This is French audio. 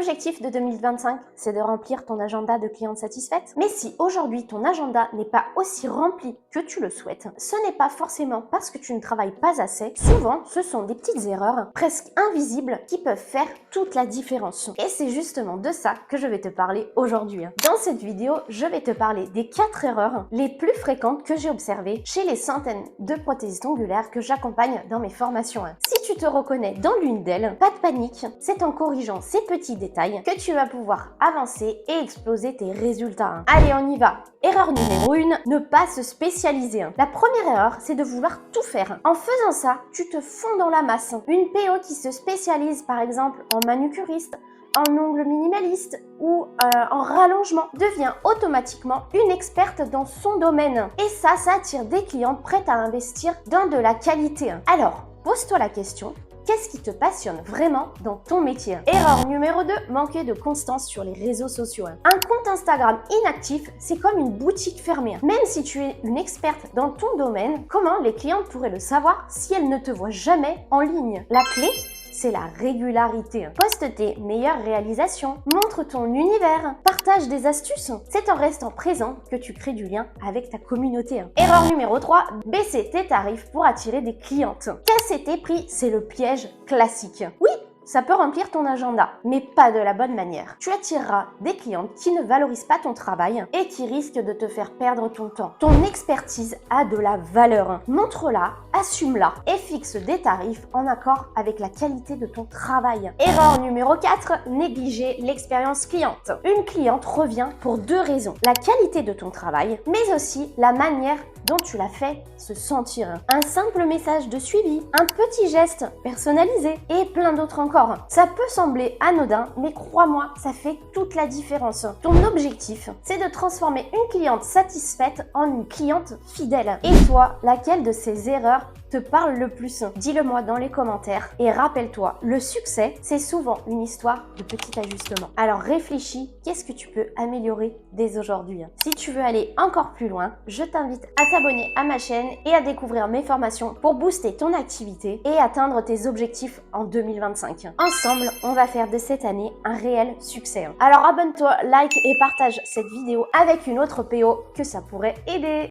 objectif de 2025, c'est de remplir ton agenda de clientes satisfaites. Mais si aujourd'hui ton agenda n'est pas aussi rempli que tu le souhaites, ce n'est pas forcément parce que tu ne travailles pas assez. Souvent, ce sont des petites erreurs presque invisibles qui peuvent faire toute la différence. Et c'est justement de ça que je vais te parler aujourd'hui. Dans cette vidéo, je vais te parler des 4 erreurs les plus fréquentes que j'ai observées chez les centaines de prothésistes ongulaires que j'accompagne dans mes formations. Si tu te reconnais dans l'une d'elles, pas de panique, c'est en corrigeant ces petits détails que tu vas pouvoir avancer et exploser tes résultats. Allez, on y va. Erreur numéro 1, ne pas se spécialiser. La première erreur, c'est de vouloir tout faire. En faisant ça, tu te fonds dans la masse. Une PO qui se spécialise par exemple en manucuriste, en ongles minimalistes ou en rallongement devient automatiquement une experte dans son domaine. Et ça attire des clients prêts à investir dans de la qualité. Alors, pose-toi la question. Qu'est-ce qui te passionne vraiment dans ton métier? Erreur numéro 2, manquer de constance sur les réseaux sociaux. Un compte Instagram inactif, c'est comme une boutique fermée. Même si tu es une experte dans ton domaine, comment les clients pourraient le savoir si elles ne te voient jamais en ligne? La clé, c'est la régularité. Poste tes meilleures réalisations, montre ton univers, partage des astuces. C'est en restant présent que tu crées du lien avec ta communauté. Erreur numéro 3, baisser tes tarifs pour attirer des clientes. Casser tes prix, c'est le piège classique. Oui, ça peut remplir ton agenda, mais pas de la bonne manière. Tu attireras des clientes qui ne valorisent pas ton travail et qui risquent de te faire perdre ton temps. Ton expertise a de la valeur. Montre-la, assume-la et fixe des tarifs en accord avec la qualité de ton travail. Erreur numéro 4, négliger l'expérience cliente. Une cliente revient pour 2 raisons. La qualité de ton travail, mais aussi la manière dont tu la fais se sentir. Un simple message de suivi, un petit geste personnalisé et plein d'autres encore. Ça peut sembler anodin, mais crois-moi, ça fait toute la différence. Ton objectif, c'est de transformer une cliente satisfaite en une cliente fidèle. Et toi, laquelle de ces erreurs te parle le plus? Dis-le moi dans les commentaires. Et rappelle-toi, le succès, c'est souvent une histoire de petits ajustements. Alors réfléchis, qu'est-ce que tu peux améliorer dès aujourd'hui? Si tu veux aller encore plus loin, je t'invite à t'abonner à ma chaîne et à découvrir mes formations pour booster ton activité et atteindre tes objectifs en 2025. Ensemble, on va faire de cette année un réel succès. Alors abonne-toi, like et partage cette vidéo avec une autre PO que ça pourrait aider.